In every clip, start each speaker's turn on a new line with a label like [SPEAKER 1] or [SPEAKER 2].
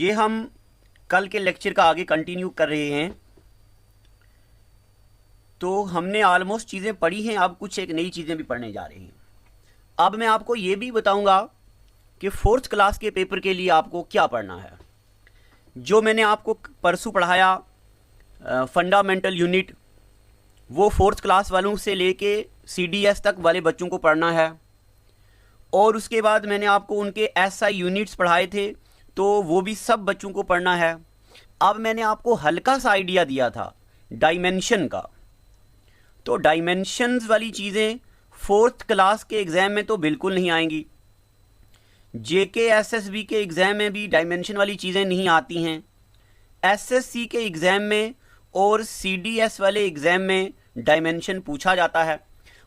[SPEAKER 1] ये हम कल के लेक्चर का आगे कंटिन्यू कर रहे हैं। तो हमने ऑलमोस्ट चीज़ें पढ़ी हैं, अब कुछ एक नई चीज़ें भी पढ़ने जा रहे हैं। अब मैं आपको ये भी बताऊंगा कि फोर्थ क्लास के पेपर के लिए आपको क्या पढ़ना है। जो मैंने आपको परसों पढ़ाया फंडामेंटल यूनिट, वो फोर्थ क्लास वालों से लेके CDS तक वाले बच्चों को पढ़ना है। और उसके बाद मैंने आपको उनके SI यूनिट्स पढ़ाए थे, तो वो भी सब बच्चों को पढ़ना है। अब मैंने आपको हल्का सा आइडिया दिया था डायमेंशन का, तो डायमेंशंस वाली चीज़ें फोर्थ क्लास के एग्ज़ाम में तो बिल्कुल नहीं आएंगी। JK SSB के एग्ज़ाम में भी डायमेंशन वाली चीज़ें नहीं आती हैं। SSC के एग्ज़ाम में और CDS वाले एग्ज़ाम में डायमेंशन पूछा जाता है,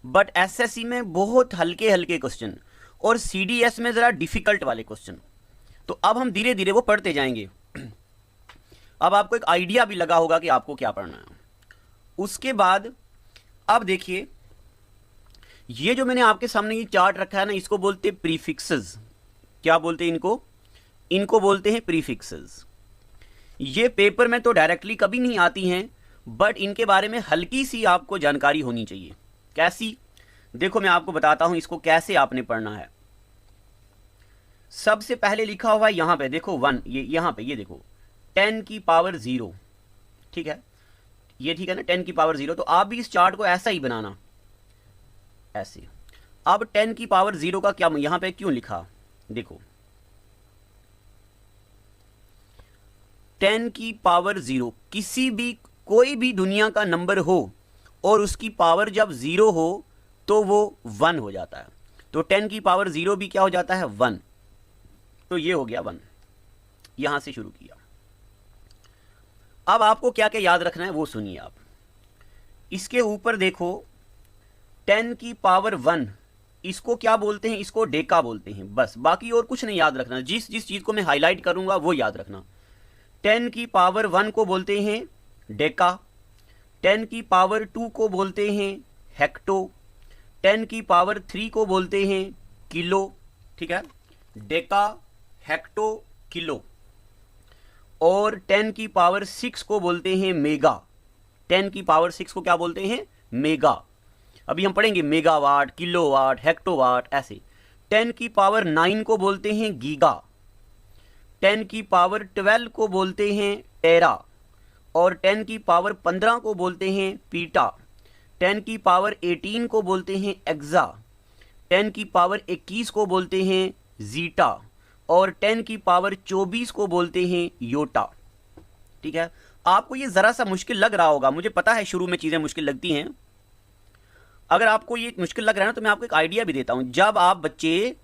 [SPEAKER 1] बट SSC में बहुत हल्के हल्के क्वेश्चन और CDS में ज़रा डिफ़िकल्ट वाले क्वेश्चन। तो अब हम धीरे धीरे वो पढ़ते जाएंगे। अब आपको एक आइडिया भी लगा होगा कि आपको क्या पढ़ना है। उसके बाद अब देखिए, ये जो मैंने आपके सामने ये चार्ट रखा है ना, इसको बोलते हैं प्रीफिक्सेस। क्या बोलते हैं इनको? इनको बोलते हैं प्रीफिक्सेस। ये पेपर में तो डायरेक्टली कभी नहीं आती हैं, बट इनके बारे में हल्की सी आपको जानकारी होनी चाहिए। कैसी? देखो मैं आपको बताता हूं इसको कैसे आपने पढ़ना है। सबसे पहले लिखा हुआ है यहां पे, देखो 1, ये यहां पे ये देखो 10 की पावर 0, ठीक है, ये ठीक है ना, 10 की पावर 0। तो आप भी इस चार्ट को ऐसा ही बनाना, ऐसे। अब 10 की पावर 0 का क्या यहां पे क्यों लिखा? देखो 10 की पावर 0, किसी भी कोई भी दुनिया का नंबर हो और उसकी पावर जब 0 हो तो वो 1 हो जाता है। तो 10 की पावर 0 भी क्या हो जाता है? 1। तो ये हो गया 1, यहां से शुरू किया। अब आपको क्या क्या याद रखना है वो सुनिए आप। इसके ऊपर देखो 10 की पावर 1, इसको क्या बोलते हैं? इसको डेका बोलते हैं। बस, बाकी और कुछ नहीं याद रखना। जिस जिस चीज़ को मैं हाईलाइट करूंगा वो याद रखना। 10 की पावर 1 को बोलते हैं डेका, 10 की पावर 2 को बोलते हैं हेक्टो, 10 की पावर 3 को बोलते हैं किलो, ठीक है, डेका, हेक्टो, किलो। और 10 की पावर 6 को बोलते हैं मेगा। 10 की पावर 6 को क्या बोलते हैं? मेगा। अभी हम पढ़ेंगे मेगावाट, किलोवाट, हेक्टोवाट, ऐसे। 10 की पावर 9 को बोलते हैं गीगा, 10 की पावर 12 को बोलते हैं टेरा, और 10 की पावर 15 को बोलते हैं पीटा, 10 की पावर 18 को बोलते हैं एक्सा, 10 की पावर 21 को बोलते हैं जीटा, और 10 की पावर 24 को बोलते हैं योटा। ठीक है, आपको ये ज़रा सा मुश्किल लग रहा होगा, मुझे पता है शुरू में चीज़ें मुश्किल लगती हैं। अगर आपको ये मुश्किल लग रहा है ना, तो मैं आपको एक आइडिया भी देता हूँ। जब आप बच्चे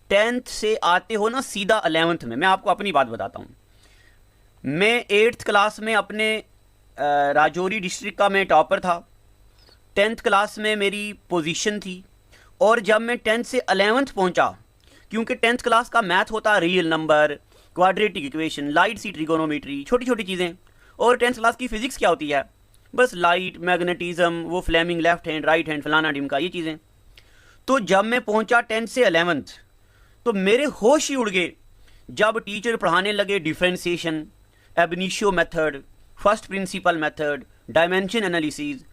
[SPEAKER 1] 10th से आते हो ना सीधा 11th में, मैं आपको अपनी बात बताता हूँ। मैं 8th क्लास में अपने राजौरी डिस्ट्रिक्ट का मैं टॉपर था। 10th क्लास में मेरी पोजीशन थी, और जब मैं 10th से 11th पहुँचा, क्योंकि 10th क्लास का मैथ होता real number, quadratic equation, light सी ट्रिगोनोमेट्री, छोटी छोटी चीज़ें। और 10th क्लास की फिजिक्स क्या होती है? बस लाइट, मैग्नेटिज्म, वो Fleming left hand, right hand, फलाना ढिमका, ये चीज़ें। तो जब मैं पहुंचा 10th से 11th, तो मेरे होश ही उड़ गए जब टीचर पढ़ाने लगे differentiation, ab initio method, first principle method, dimension analysis.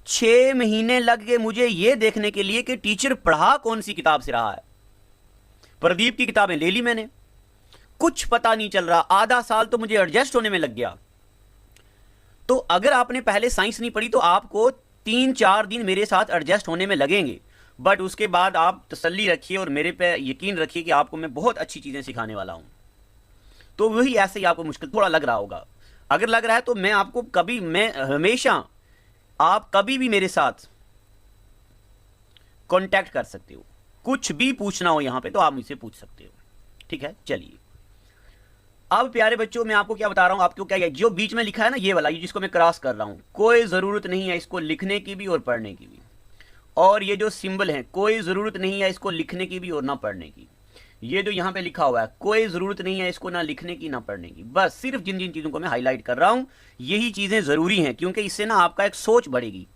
[SPEAKER 1] 6 महीने लग गए मुझे ये देखने के लिए कि टीचर पढ़ा कौन सी किताब से रहा है। प्रदीप की किताबें ले ली मैंने, कुछ पता नहीं चल रहा। आधा साल तो मुझे एडजस्ट होने में लग गया। तो अगर आपने पहले साइंस नहीं पढ़ी तो आपको 3-4 दिन मेरे साथ एडजस्ट होने में लगेंगे, बट उसके बाद आप तसल्ली रखिए और मेरे पे यकीन रखिए कि आपको मैं बहुत अच्छी चीज़ें सिखाने वाला हूँ। तो वही ऐसे ही आपको मुश्किल थोड़ा लग रहा होगा। अगर लग रहा है तो मैं आपको मैं हमेशा, आप कभी भी मेरे साथ कॉन्टैक्ट कर सकते हो। कुछ भी पूछना हो यहाँ पे तो आप मुझसे पूछ सकते हो। ठीक है, चलिए। अब प्यारे बच्चों, मैं आपको क्या बता रहा हूँ, आपको क्या जो बीच में लिखा है ना, ये वाला, ये जिसको मैं क्रॉस कर रहा हूँ, कोई ज़रूरत नहीं है इसको लिखने की भी और पढ़ने की भी। और ये जो सिंबल है, कोई ज़रूरत नहीं है इसको लिखने की भी और ना पढ़ने की। ये जो यहाँ पे लिखा हुआ है, कोई ज़रूरत नहीं है इसको ना लिखने की ना पढ़ने की। बस सिर्फ जिन जिन चीज़ों को मैं हाईलाइट कर रहा हूँ, यही चीज़ें ज़रूरी हैं, क्योंकि इससे ना आपका एक सोच बढ़ेगी।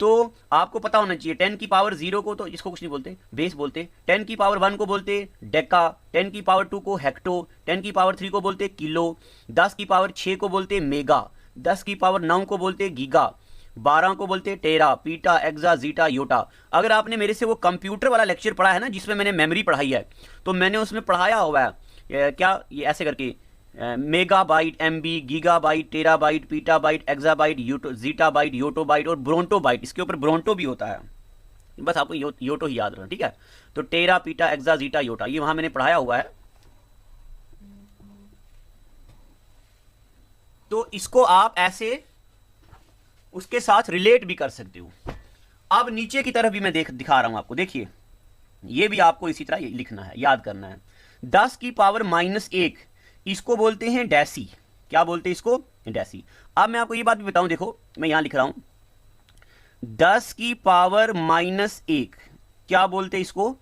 [SPEAKER 1] तो आपको पता होना चाहिए 10 की पावर 0 को तो इसको कुछ नहीं बोलते, बेस बोलते, 10 की पावर 1 को बोलते डेका, 10 की पावर 2 को हेक्टो, 10 की पावर 3 को बोलते किलो, 10 की पावर 6 को बोलते मेगा, 10 की पावर 9 को बोलते गीगा, 12 को बोलते टेरा, पीटा, एक्सा, जीटा, योटा। अगर आपने मेरे से वो कंप्यूटर वाला लेक्चर पढ़ा है ना जिसमें मैंने मेमोरी पढ़ाई है, तो मैंने उसमें पढ़ाया हुआ है क्या, ये ऐसे करके megabyte, MB, gigabyte, terabyte, petabyte, exabyte, zettabyte, yottabyte और ब्रोंटोबाइट। इसके ऊपर ब्रोंटो भी होता है, बस आपको योटो ही याद रखना, ठीक है। तो टेरा, पीटा, एक्सा, जीटा, योटा, ये वहां मैंने पढ़ाया हुआ है। तो इसको आप ऐसे उसके साथ रिलेट भी कर सकते हो। अब नीचे की तरफ भी मैं दिखा रहा हूं आपको, देखिए ये भी आपको इसी तरह लिखना है, याद करना है। 10 की पावर -1 इसको बोलते हैं डैसी। क्या बोलते हैं इसको? डैसी। अब मैं आपको ये बात भी बताऊं, देखो मैं यहां लिख रहा हूं 10 की पावर -1 क्या बोलते हैं इसको?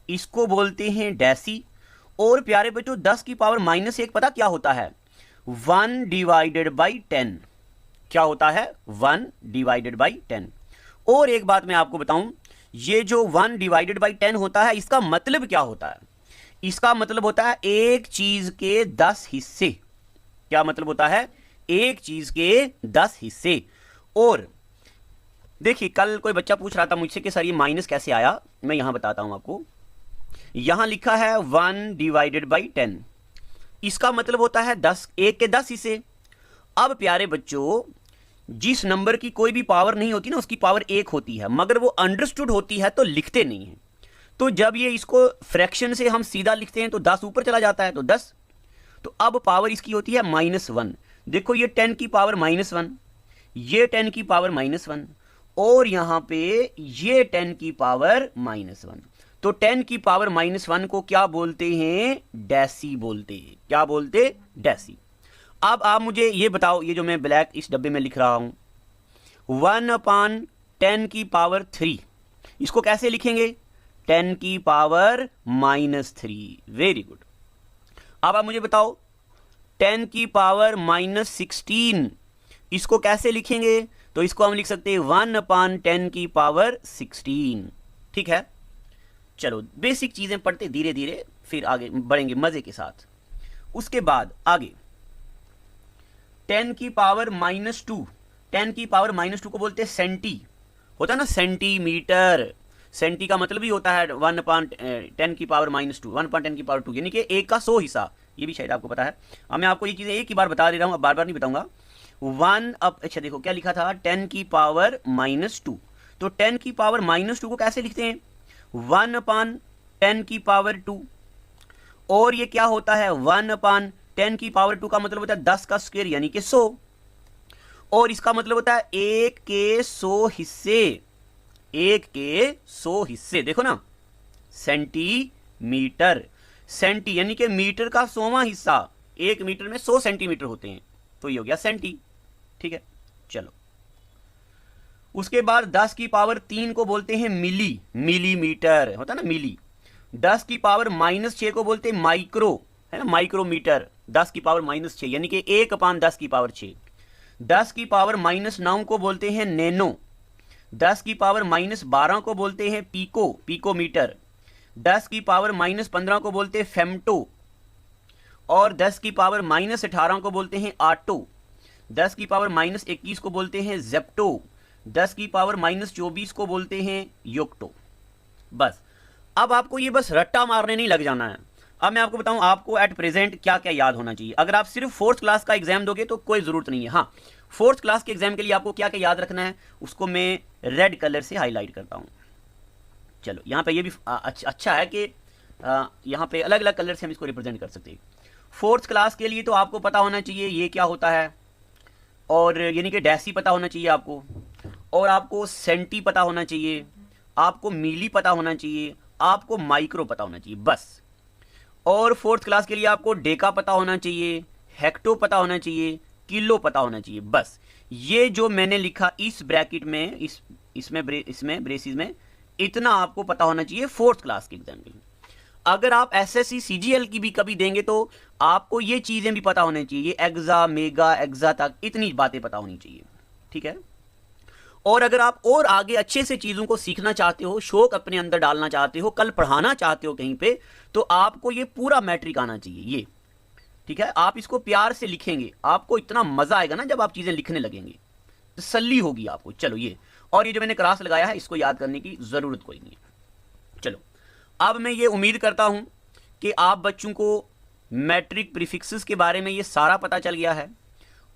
[SPEAKER 1] इसको बोलते हैं डैसी। और प्यारे बच्चों 10 की पावर -1 पता क्या होता है? 1 डिवाइडेड बाई 10। क्या होता है? 1 डिवाइडेड बाई 10। और एक बात मैं आपको बताऊं, ये जो 1 डिवाइडेड बाई 10 होता है इसका मतलब क्या होता है? इसका मतलब होता है एक चीज के 10 हिस्से। क्या मतलब होता है? एक चीज के 10 हिस्से। और देखिए कल कोई बच्चा पूछ रहा था मुझसे कि सर ये माइनस कैसे आया, मैं यहां बताता हूं आपको। यहां लिखा है 1 डिवाइडेड बाई 10, इसका मतलब होता है 10, एक के 10 हिस्से। अब प्यारे बच्चों जिस नंबर की कोई भी पावर नहीं होती ना उसकी पावर 1 होती है, मगर वो अंडरस्टूड होती है तो लिखते नहीं है। तो जब ये इसको फ्रैक्शन से हम सीधा लिखते हैं तो 10 ऊपर चला जाता है, तो 10। तो अब पावर इसकी होती है -1। देखो ये 10 की पावर -1, ये 10 की पावर -1 और यहां पे ये 10 की पावर -1। तो 10 की पावर -1 को क्या बोलते हैं? डैसी बोलते हैं। क्या बोलते? डैसी। अब आप मुझे ये बताओ, ये जो मैं ब्लैक इस डब्बे में लिख रहा हूं 1/10 की पावर 3, इसको कैसे लिखेंगे? 10 की पावर -3। Very good. अब आप मुझे बताओ 10 की पावर -16, इसको कैसे लिखेंगे? तो इसको हम लिख सकते हैं 1/10 की पावर 16। ठीक है, चलो बेसिक चीजें पढ़ते धीरे धीरे, फिर आगे बढ़ेंगे मजे के साथ। उसके बाद आगे 10 की पावर -2, 10 की पावर -2 को बोलते हैं सेंटी। होता है ना सेंटीमीटर, सेंटी का मतलब ही होता है 1/10 की पावर -2, 1/10 की पावर 2, यानी कि 1 का 100 हिस्सा। ये भी शायद आपको पता है। अब मैं आपको ये चीजें एक ही बार बता दे रहा हूं, अब बार बार नहीं बताऊंगा। 1 अब अच्छा देखो क्या लिखा था 10 की पावर -2, तो 10 की पावर -2 को कैसे लिखते हैं? 1/10 की पावर 2। और ये क्या होता है 1/10 की पावर 2 का मतलब होता है 10 का स्क्वायर यानी कि 100। और इसका मतलब होता है 1 के 100 हिस्से, 1 के 100 हिस्से। देखो ना सेंटीमीटर, सेंटी यानी कि मीटर का 100वां हिस्सा, 1 मीटर में 100 सेंटीमीटर होते हैं, तो ये हो गया सेंटी। ठीक है, चलो उसके बाद 10 की पावर 3 को बोलते हैं मिली, मिलीमीटर होता है ना मिली। 10 की पावर -6 को बोलते हैं माइक्रो, है ना माइक्रोमीटर। 10 की पावर -6 यानी कि 1/10 की पावर 6। 10 की पावर -9 को बोलते हैं नैनो। 10 की पावर -12 को बोलते हैं पीको, पिकोमीटर। 10 की पावर -15 को बोलते हैं फेम्टो। और 10 की पावर -18 को बोलते हैं आटो। 10 की पावर -21 को बोलते हैं जेप्टो। 10 की पावर -24 को बोलते हैं योक्टो। बस अब आपको ये बस रट्टा मारने नहीं लग जाना है। अब मैं आपको बताऊं आपको एट प्रेजेंट क्या क्या याद होना चाहिए। अगर आप सिर्फ 4th क्लास का एग्जाम दोगे तो कोई जरूरत नहीं है। हाँ 4th क्लास के एग्जाम के लिए आपको क्या क्या याद रखना है उसको मैं रेड कलर से हाईलाइट करता हूं। चलो यहाँ पे ये भी अच्छा है कि यहाँ पे अलग अलग कलर से हम इसको रिप्रेजेंट कर सकते हैं। 4th क्लास के लिए तो आपको पता होना चाहिए ये क्या होता है, और यानी कि डैसी पता होना चाहिए आपको, और आपको सेंटी पता होना चाहिए, आपको मिली पता होना चाहिए, आपको माइक्रो पता होना चाहिए बस। और 4th क्लास के लिए आपको डेका पता होना चाहिए, हेक्टो पता होना चाहिए, किलो पता होना चाहिए बस। ये जो मैंने लिखा इस ब्रैकेट में, इसमें ब्रेसिस में इतना आपको पता होना चाहिए 4th क्लास के एग्जाम के लिए। अगर आप एसएससी सीजीएल की भी कभी देंगे तो आपको ये चीजें भी पता होनी चाहिए, एक्सा, मेगा, एक्सा तक इतनी बातें पता होनी चाहिए। ठीक है, और अगर आप और आगे अच्छे से चीज़ों को सीखना चाहते हो, शौक अपने अंदर डालना चाहते हो, कल पढ़ाना चाहते हो कहीं पे, तो आपको ये पूरा मैट्रिक आना चाहिए ये। ठीक है, आप इसको प्यार से लिखेंगे, आपको इतना मजा आएगा ना जब आप चीजें लिखने लगेंगे, तसल्ली होगी आपको। चलो ये, और ये जो मैंने क्रॉस लगाया है इसको याद करने की जरूरत कोई नहीं है। चलो अब मैं ये उम्मीद करता हूं कि आप बच्चों को मैट्रिक प्रीफिक्सेस के बारे में ये सारा पता चल गया है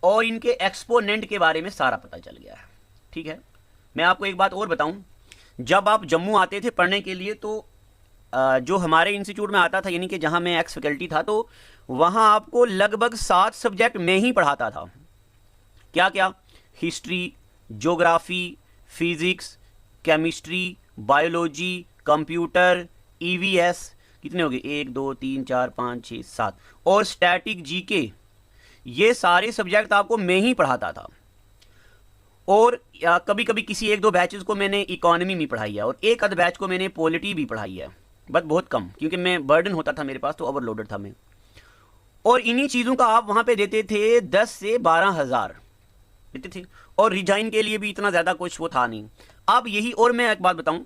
[SPEAKER 1] और इनके एक्सपोनेंट के बारे में सारा पता चल गया है। ठीक है, मैं आपको एक बात और बताऊं, जब आप जम्मू आते थे पढ़ने के लिए तो जो हमारे इंस्टीट्यूट में आता था, यानी कि जहां मैं एक्स फैकल्टी था, तो वहां आपको लगभग 7 सब्जेक्ट में ही पढ़ाता था। क्या क्या? History, geography, physics, chemistry, biology, computer, EVS, कितने हो गए? 1 2 3 4 5 6 7, और स्टैटिक, जीके, ये सारे सब्जेक्ट आपको मैं ही पढ़ाता था। और कभी कभी किसी 1-2 बैचेस को मैंने इकोनॉमी में पढ़ाई है और एक आध बैच को मैंने पॉलिटी भी पढ़ाई है, बट बहुत कम, क्योंकि मैं बर्डन होता था मेरे पास, तो ओवरलोडेड था मैं। और इन्हीं चीज़ों का आप वहाँ पे देते थे 10 से 12 हज़ार देते थे, और रिजाइन के लिए भी इतना ज़्यादा कुछ वो था नहीं। अब यही, और मैं एक बात बताऊँ,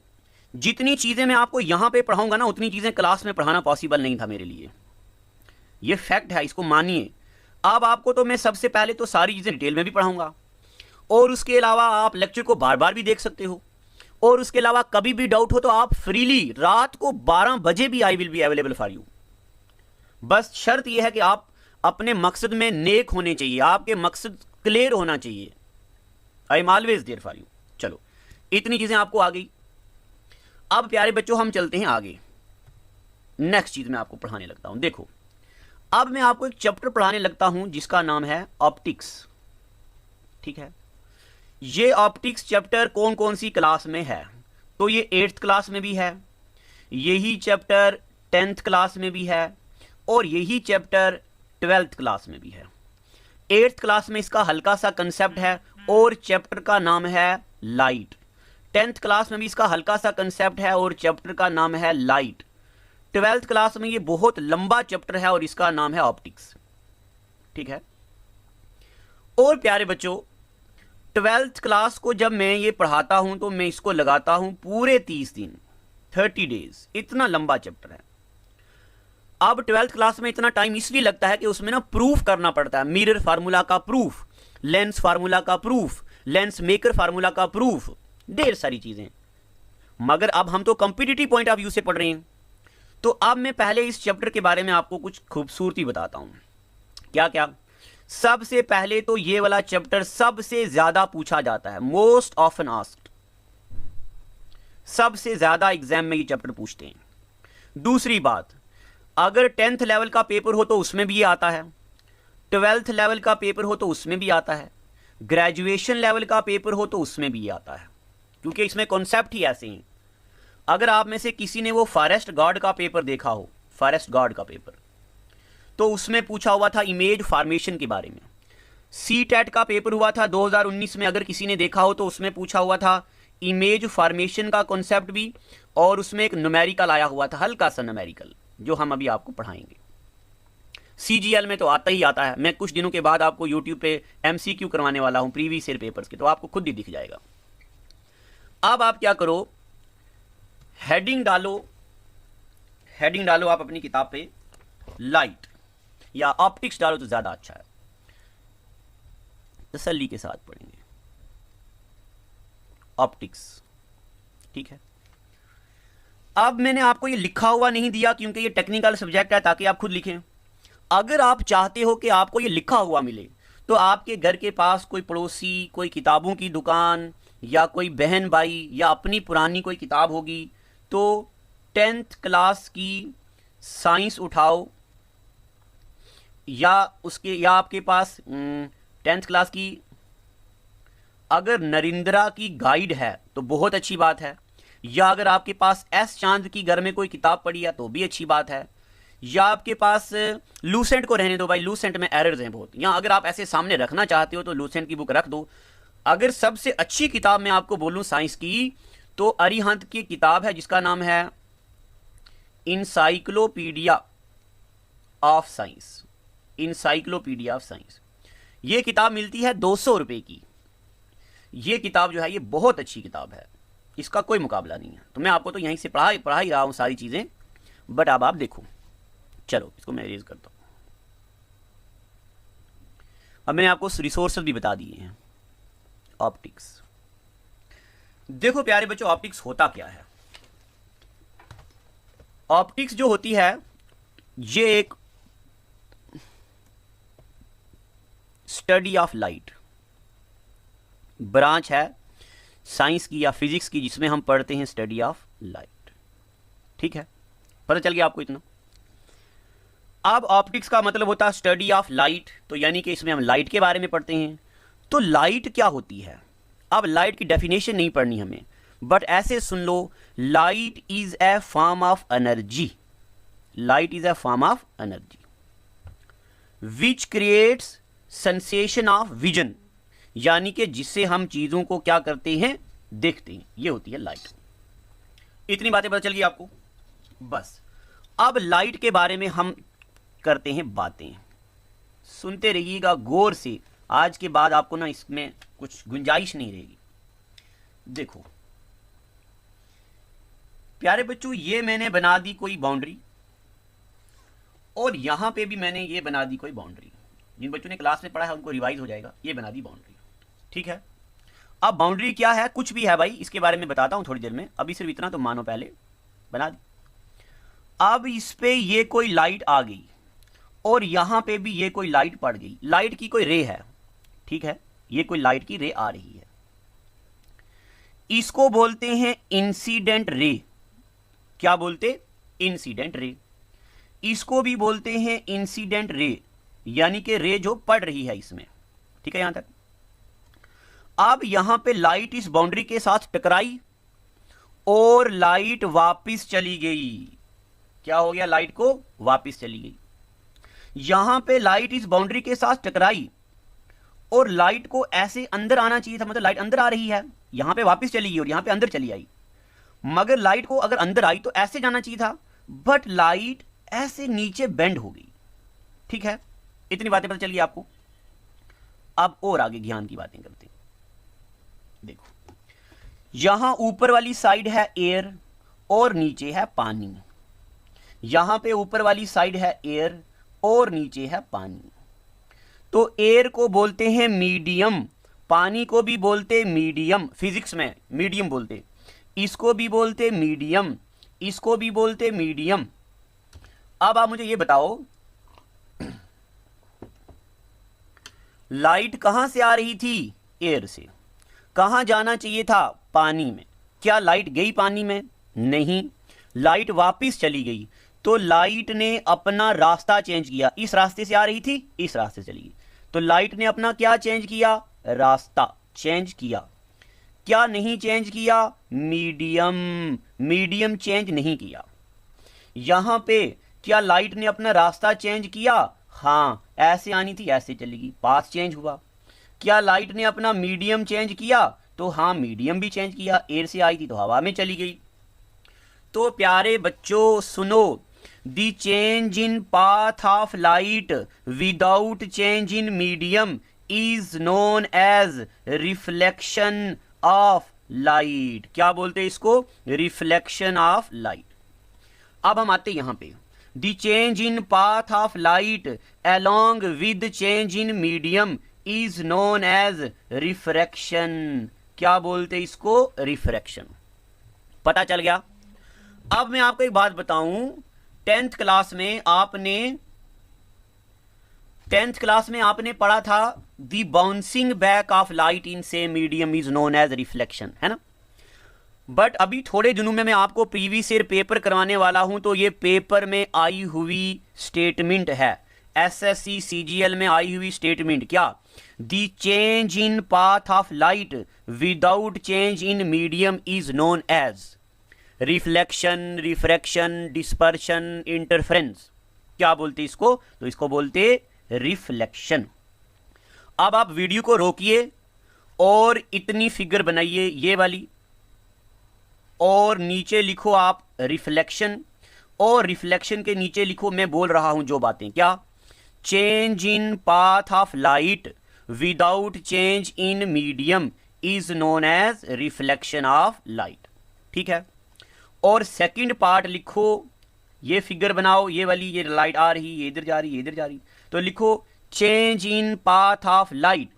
[SPEAKER 1] जितनी चीज़ें मैं आपको यहाँ पे पढ़ाऊँगा ना, उतनी चीज़ें क्लास में पढ़ाना पॉसिबल नहीं था मेरे लिए। ये फैक्ट है, इसको मानिए। अब आपको तो मैं सबसे पहले तो सारी चीज़ें डिटेल में भी पढ़ाऊँगा, और उसके अलावा आप लेक्चर को बार बार भी देख सकते हो, और उसके अलावा कभी भी डाउट हो तो आप फ्रीली रात को 12 बजे भी I will be available for you. बस शर्त यह है कि आप अपने मकसद में नेक होने चाहिए, आपके मकसद क्लियर होना चाहिए। I am always there for you. चलो, इतनी चीजें आपको आ गई। अब प्यारे बच्चों हम चलते हैं आगे, नेक्स्ट चीज मैं आपको पढ़ाने लगता हूं। देखो, अब मैं आपको एक चैप्टर पढ़ाने लगता हूं जिसका नाम है ऑप्टिक्स। ठीक है, ये ऑप्टिक्स चैप्टर कौन कौन सी क्लास में है? तो ये 8th क्लास में भी है, यही चैप्टर 10th क्लास में भी है, और यही चैप्टर 12th क्लास में भी है। 8th क्लास में इसका हल्का सा कंसेप्ट है और चैप्टर का नाम है लाइट। 10th क्लास में भी इसका हल्का सा कंसेप्ट है और चैप्टर का नाम है लाइट। 12th क्लास में ये बहुत लंबा चैप्टर है और इसका नाम है ऑप्टिक्स। ठीक है, और प्यारे बच्चों 12th क्लास को जब मैं ये पढ़ाता हूं तो मैं इसको लगाता हूं पूरे 30 दिन, 30 डेज, इतना लंबा चैप्टर है। अब 12th क्लास में इतना टाइम इसलिए लगता है कि उसमें ना प्रूफ करना पड़ता है, मिरर फार्मूला का प्रूफ, लेंस फार्मूला का प्रूफ, लेंस मेकर फार्मूला का प्रूफ, ढेर सारी चीजें। मगर अब हम तो कॉम्पिटिटिव पॉइंट ऑफ व्यू से पढ़ रहे हैं, तो अब मैं पहले इस चैप्टर के बारे में आपको कुछ खूबसूरती बताता हूं। क्या क्या? सबसे पहले तो ये वाला चैप्टर सबसे ज्यादा पूछा जाता है, मोस्ट ऑफन आस्क्ड, सबसे ज्यादा एग्जाम में ये चैप्टर पूछते हैं। दूसरी बात, अगर 10th लेवल का पेपर हो तो उसमें भी ये आता है, 12th लेवल का पेपर हो तो उसमें भी आता है, ग्रेजुएशन लेवल का पेपर हो तो उसमें भी ये आता है, क्योंकि इसमें कॉन्सेप्ट ही ऐसे हैं। अगर आप में से किसी ने वो फॉरेस्ट गार्ड का पेपर देखा हो, फॉरेस्ट गार्ड का पेपर, तो उसमें पूछा हुआ था इमेज फॉर्मेशन के बारे में। CTET का पेपर हुआ था 2019 में, अगर किसी ने देखा हो तो उसमें पूछा हुआ था इमेज फॉर्मेशन का कॉन्सेप्ट भी, और उसमें एक न्यूमेरिकल आया हुआ था, हल्का सा न्यूमेरिकल, जो हम अभी आपको पढ़ाएंगे। CGL में तो आता ही आता है। मैं कुछ दिनों के बाद आपको YouTube पे MCQ करवाने वाला हूं प्रीवियस ईयर पेपर्स के, तो आपको खुद ही दिख जाएगा। अब आप क्या करो, हेडिंग डालो, हेडिंग डालो आप अपनी किताब पे, लाइट या ऑप्टिक्स डालो तो ज्यादा अच्छा है, तसल्ली के साथ पढ़ेंगे ऑप्टिक्स। ठीक है, अब मैंने आपको ये लिखा हुआ नहीं दिया क्योंकि ये टेक्निकल सब्जेक्ट है, ताकि आप खुद लिखें। अगर आप चाहते हो कि आपको ये लिखा हुआ मिले, तो आपके घर के पास कोई पड़ोसी, कोई किताबों की दुकान, या कोई बहन भाई, या अपनी पुरानी कोई किताब होगी, तो 10th क्लास की साइंस उठाओ, या उसके, या आपके पास 10th क्लास की अगर नरिंद्रा की गाइड है तो बहुत अच्छी बात है, या अगर आपके पास एस चांद की घर में कोई किताब पड़ी है तो भी अच्छी बात है, या आपके पास लूसेंट को रहने दो भाई, लूसेंट में एरर्स हैं बहुत, या अगर आप ऐसे सामने रखना चाहते हो तो लूसेंट की बुक रख दो। अगर सबसे अच्छी किताब मैं आपको बोलूं साइंस की, तो अरिहंत की किताब है जिसका नाम है encyclopaedia of science, encyclopaedia of science. ये किताब मिलती है 200 रुपए की। ये किताब जो है ये बहुत अच्छी किताब है, इसका कोई मुकाबला नहीं है। तो मैं आपको तो यहीं से पढ़ा ही रहा हूँ सारी चीज़ें, बट अब आप देखो। चलो इसको मैं इरेज करता हूँ। अब मैंने आपको रिसोर्सेज भी बता दिए हैं। ऑप्टिक्स, देखो प्यारे बच्चों, ऑप्टिक्स होता क्या है। ऑप्टिक्स जो होती है ये एक स्टडी ऑफ लाइट ब्रांच है साइंस की या फिजिक्स की, जिसमें हम पढ़ते हैं स्टडी ऑफ लाइट। ठीक है, पता चल गया आपको इतना। अब ऑप्टिक्स का मतलब होता है स्टडी ऑफ लाइट, तो यानी कि इसमें हम लाइट के बारे में पढ़ते हैं। तो लाइट क्या होती है? अब लाइट की डेफिनेशन नहीं पढ़नी हमें, बट ऐसे सुन लो, light is a form of energy. Light is a form of energy which creates sensation of vision, यानी कि जिससे हम चीजों को क्या करते हैं, देखते हैं। ये होती है लाइट। इतनी बातें पता चल गई आपको? बस अब लाइट के बारे में हम करते हैं बातें। सुनते रहिएगा गौर से, आज के बाद आपको ना इसमें कुछ गुंजाइश नहीं रहेगी। देखो प्यारे बच्चों, ये मैंने बना दी कोई बाउंड्री, और यहां पे भी मैंने ये बना दी कोई बाउंड्री। जिन बच्चों ने क्लास में पढ़ा है उनको रिवाइज हो जाएगा। ये बना दी बाउंड्री, ठीक है। अब बाउंड्री क्या है? कुछ भी है भाई, इसके बारे में बताता हूं थोड़ी देर में, अभी सिर्फ इतना तो मानो, पहले बना दी। अब इस पे ये कोई लाइट आ गई, और यहां पे भी ये कोई लाइट पड़ गई। लाइट की कोई रे है, ठीक है, ये कोई लाइट की रे आ रही है, इसको बोलते हैं इंसिडेंट रे। क्या बोलते? Incident ray. इसको भी बोलते हैं इंसिडेंट रे, यानी कि रे जो पड़ रही है इसमें, ठीक है यहां तक। अब यहां पे लाइट इस बाउंड्री के साथ टकराई और लाइट वापस चली गई। क्या हो गया? लाइट को वापस चली गई। यहां पे लाइट इस बाउंड्री के साथ टकराई और लाइट को ऐसे अंदर आना चाहिए था, मतलब लाइट अंदर आ रही है, यहां पे वापस चली गई और यहां पे अंदर चली आई। मगर लाइट को अगर अंदर आई तो ऐसे जाना चाहिए था, बट लाइट ऐसे नीचे बेंड हो गई, ठीक है। इतनी बातें पता चल गई आपको। अब और आगे ज्ञान की बातें करते हैं। देखो यहां ऊपर वाली साइड है एयर और नीचे है पानी। यहां पे ऊपर वाली साइड है एयर और नीचे है पानी। तो एयर को बोलते हैं मीडियम, पानी को भी बोलते मीडियम, फिजिक्स में मीडियम बोलते, इसको भी बोलते मीडियम, इसको भी बोलते मीडियम। अब आप मुझे ये बताओ, लाइट कहां से आ रही थी? एयर से। कहां जाना चाहिए था? पानी में। क्या लाइट गई पानी में? नहीं, लाइट वापस चली गई। तो लाइट ने अपना रास्ता चेंज किया, इस रास्ते से आ रही थी, इस रास्ते चली गई। तो लाइट ने अपना क्या चेंज किया? रास्ता चेंज किया। क्या नहीं चेंज किया? मीडियम, मीडियम चेंज नहीं किया। यहां पे क्या लाइट ने अपना रास्ता चेंज किया? हां, ऐसे आनी थी ऐसे चली गई, पाथ चेंज हुआ। क्या लाइट ने अपना मीडियम चेंज किया? तो हां, मीडियम भी चेंज किया, एयर से आई थी तो हवा में चली गई। तो प्यारे बच्चों सुनो, the change in path of light without change in medium is known as reflection of light. क्या बोलते हैं इसको? Reflection of light. अब हम आते यहां पे, the change in path of light along with change in medium is known as refraction। क्या बोलते इसको? रिफ्रैक्शन। पता चल गया? अब मैं आपको एक बात बताऊं, 10th क्लास में आपने पढ़ा था the bouncing back of light in same medium is known as reflection, है ना। बट अभी थोड़े दिनों में मैं आपको प्रीवियस ईयर पेपर करवाने वाला हूं, तो ये पेपर में आई हुई स्टेटमेंट है, एसएससी सीजीएल में आई हुई स्टेटमेंट। क्या? The change in path of light without change in medium is known as reflection, refraction, dispersion, interference. क्या बोलते इसको? तो इसको बोलते रिफ्लेक्शन। अब आप वीडियो को रोकिए और इतनी फिगर बनाइए, ये वाली, और नीचे लिखो आप रिफ्लेक्शन, और रिफ्लेक्शन के नीचे लिखो मैं बोल रहा हूं जो बातें। क्या? Change in path of light without change in medium is known as reflection of light. ठीक है, और सेकंड पार्ट लिखो, ये फिगर बनाओ, ये वाली ये लाइट आ रही, ये इधर जा रही, ये इधर जा रही, तो लिखो change in path of light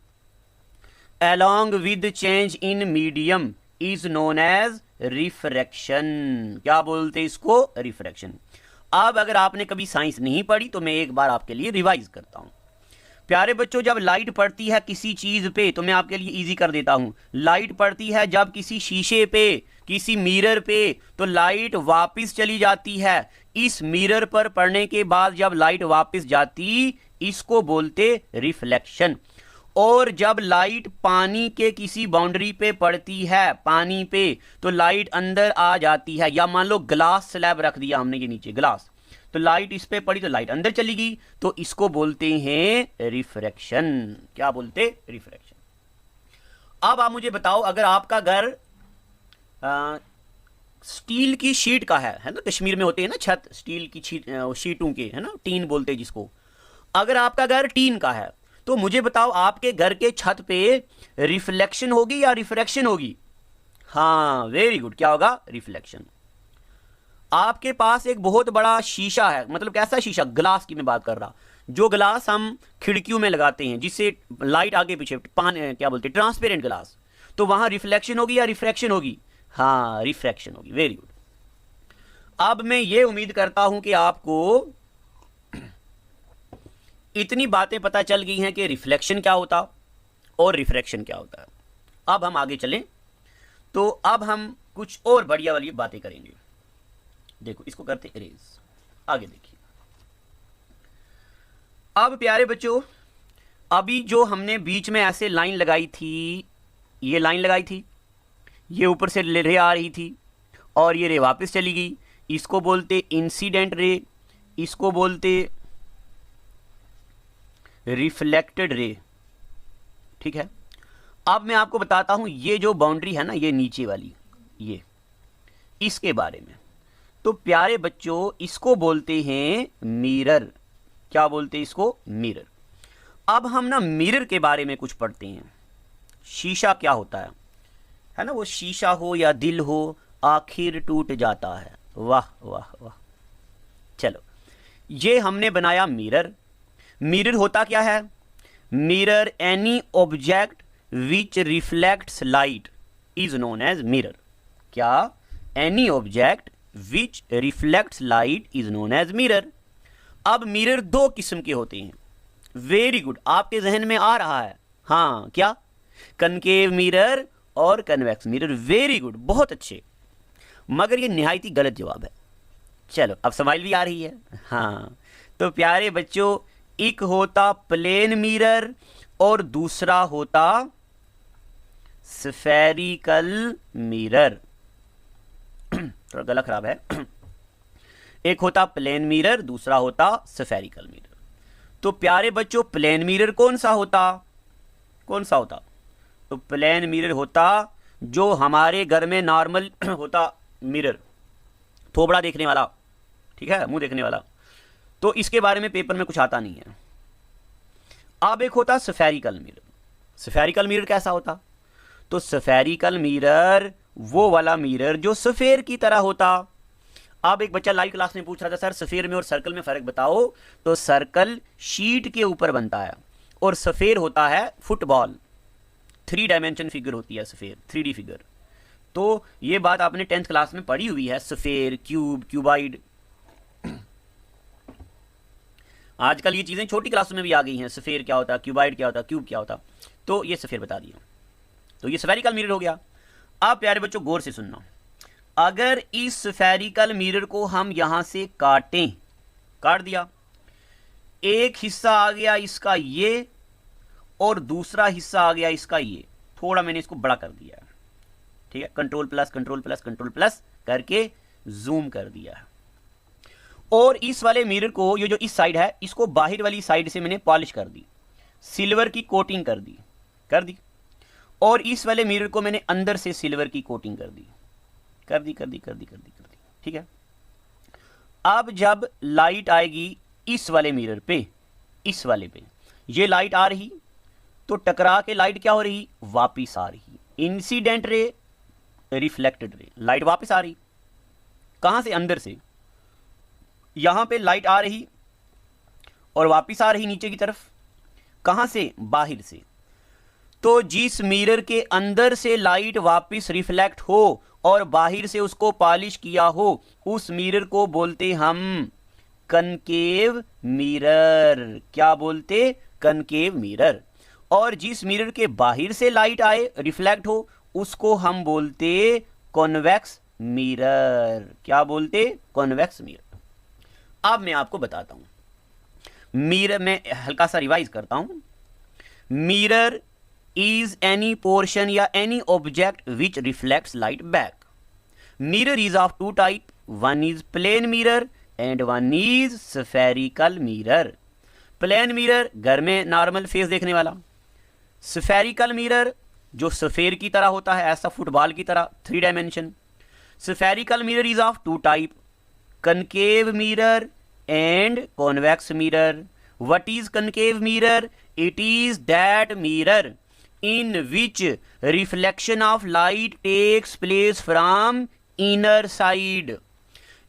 [SPEAKER 1] along with change in medium is known as refraction. क्या बोलते हैं इसको? रिफ्रैक्शन। अब अगर आपने कभी साइंस नहीं पढ़ी तो मैं एक बार आपके लिए रिवाइज करता हूं। प्यारे बच्चों, जब लाइट पड़ती है किसी चीज पे, तो मैं आपके लिए इजी कर देता हूं। लाइट पड़ती है जब किसी शीशे पे, किसी मिरर पे, तो लाइट वापस चली जाती है। इस मिरर पर पड़ने के बाद जब लाइट वापस जाती, इसको बोलते रिफ्लेक्शन। और जब लाइट पानी के किसी बाउंड्री पे पड़ती है, पानी पे, तो लाइट अंदर आ जाती है। या मान लो ग्लास स्लैब रख दिया हमने ये नीचे ग्लास, तो लाइट इस पे पड़ी तो लाइट अंदर चली गई, तो इसको बोलते हैं रिफ्रैक्शन। क्या बोलते? रिफ्रैक्शन। अब आप मुझे बताओ, अगर आपका घर स्टील की शीट का है ना, कश्मीर में होते हैं ना छत स्टील की शीटों के, है ना, टीन बोलते हैं जिसको। अगर आपका घर टीन का है तो मुझे बताओ आपके घर के छत पे रिफ्लेक्शन होगी या रिफ्रैक्शन होगी? हाँ, वेरी गुड। क्या होगा? रिफ्लेक्शन। आपके पास एक बहुत बड़ा शीशा है, मतलब कैसा शीशा? ग्लास की मैं बात कर रहा, जो ग्लास हम खिड़कियों में लगाते हैं जिससे लाइट आगे पीछे क्या बोलते हैं, ट्रांसपेरेंट ग्लास, तो वहां रिफ्लेक्शन होगी या रिफ्रैक्शन होगी? हाँ, रिफ्रैक्शन होगी। Very good. अब मैं ये उम्मीद करता हूं कि आपको इतनी बातें पता चल गई हैं कि रिफ्लेक्शन क्या होता और रिफ्रैक्शन क्या होता है। अब हम आगे चलें, तो अब हम कुछ और बढ़िया वाली बातें करेंगे। देखो, इसको करते इरेज। आगे देखिए। अब प्यारे बच्चों, अभी जो हमने बीच में ऐसे लाइन लगाई थी, ये लाइन लगाई थी, ये ऊपर से रे आ रही थी और ये रे वापस चली गई, इसको बोलते इंसिडेंट रे, इसको बोलते रिफ्लेक्टेड रे। ठीक है, अब मैं आपको बताता हूं ये जो बाउंड्री है ना, ये नीचे वाली, ये इसके बारे में। तो प्यारे बच्चों, इसको बोलते हैं मिरर। क्या बोलते हैं इसको? मिरर। अब हम ना मिरर के बारे में कुछ पढ़ते हैं। शीशा क्या होता है ना, वो शीशा हो या दिल हो, आखिर टूट जाता है। वाह वाह वाह। चलो, ये हमने बनाया मिरर। मिरर होता क्या है? Mirror any object which reflects light is known as mirror. क्या? Any object which reflects light is known as mirror. अब मिरर दो किस्म के होते हैं। वेरी गुड, आपके जहन में आ रहा है। हाँ, क्या? कनकेव मिरर और कन्वेक्स मिरर। वेरी गुड, बहुत अच्छे, मगर ये निहायत ही गलत जवाब है। चलो, अब स्माइल भी आ रही है। हाँ, तो प्यारे बच्चों, एक होता प्लेन मिरर और दूसरा होता स्फेरिकल मिरर। थोड़ा गला खराब है। एक होता प्लेन मिरर, दूसरा होता स्फेरिकल मिरर। तो प्यारे बच्चों, प्लेन मिरर कौन सा होता? कौन सा होता? तो प्लेन मिरर होता जो हमारे घर में नॉर्मल होता मिरर, थोबड़ा देखने वाला, ठीक है, मुंह देखने वाला। तो इसके बारे में पेपर में कुछ आता नहीं है। अब एक होता स्फेरिकल मिरर। स्फेरिकल मिरर कैसा होता? तो स्फेरिकल मिरर वो वाला मिरर जो सफेर की तरह होता। अब एक बच्चा लाइव क्लास में पूछ रहा था, सर सफेर में और सर्कल में फर्क बताओ। तो सर्कल शीट के ऊपर बनता है और सफेर होता है फुटबॉल। 3 डायमेंशन फिगर होती है सफेर, 3D फिगर। तो ये बात आपने 10th क्लास में पढ़ी हुई है, सफेर, क्यूब, क्यूबाइड। आजकल ये चीजें छोटी क्लासों में भी आ गई हैं। सफेर क्या होता, क्यूबाइड क्या होता, क्यूब क्या होता। तो ये सफेर बता दिया। तो ये स्फेरिकल मिरर हो गया। अब प्यारे बच्चों गौर से सुनना, अगर इस स्फेरिकल मिरर को हम यहां से काटें, काट दिया, एक हिस्सा आ गया इसका ये और दूसरा हिस्सा आ गया इसका ये, थोड़ा मैंने इसको बड़ा कर दिया, ठीक है, control plus control plus control plus करके जूम कर दिया। और इस वाले मिरर को, ये जो इस साइड है, इसको बाहर वाली साइड से मैंने पॉलिश कर दी, सिल्वर की कोटिंग कर दी, और इस वाले मिरर को मैंने अंदर से सिल्वर की कोटिंग कर दी, ठीक है। अब जब लाइट आएगी इस वाले मिरर पे, ये लाइट आ रही, तो टकरा के लाइट क्या हो रही? वापिस आ रही। Incident ray, reflected ray. Light वापस आ रही, कहां से? अंदर से। यहां पे लाइट आ रही और वापस आ रही नीचे की तरफ, कहां से? बाहर से। तो जिस मिरर के अंदर से लाइट वापस रिफ्लेक्ट हो और बाहर से उसको पॉलिश किया हो, उस मिरर को बोलते हम कनकेव मिरर। क्या बोलते? Concave mirror. और जिस मिरर के बाहर से लाइट आए, रिफ्लेक्ट हो, उसको हम बोलते कॉन्वेक्स मिरर। क्या बोलते? Convex mirror. अब मैं आपको बताता हूं मिरर में, हल्का सा रिवाइज करता हूं। मिरर is any portion या any object which reflects light back. Mirror is of two type. One is plane mirror and one is spherical mirror. Plane mirror घर में नॉर्मल फेस देखने वाला। Spherical mirror जो सफेर की तरह होता है, ऐसा फुटबॉल की तरह, 3 dimension. Spherical mirror is of two type. Concave mirror and convex mirror. What is concave mirror? It is that mirror in which reflection of light takes place from inner side.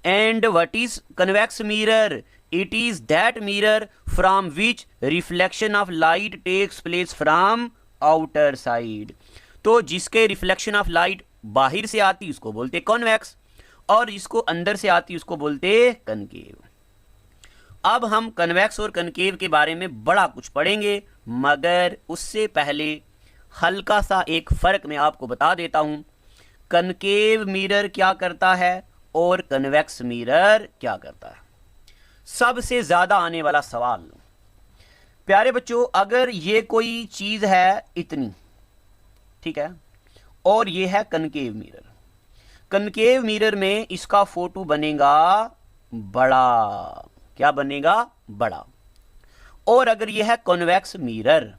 [SPEAKER 1] And what is convex mirror? It is that mirror from which reflection of light takes place from outer side. तो जिसके reflection of light बाहर से आती उसको बोलते convex, और जिसको अंदर से आती उसको बोलते कनकेव। अब हम कन्वेक्स और कनकेव के बारे में बड़ा कुछ पढ़ेंगे, मगर उससे पहले हल्का सा एक फर्क मैं आपको बता देता हूं। कनकेव मिरर क्या करता है और कन्वेक्स मिरर क्या करता है। सबसे ज्यादा आने वाला सवाल, प्यारे बच्चों, अगर ये कोई चीज है इतनी, ठीक है, और ये है कनकेव मिरर। कनकेव मिरर में इसका फोटो बनेगा बड़ा। क्या बनेगा? बड़ा। और अगर यह है कॉन्वेक्स मिरर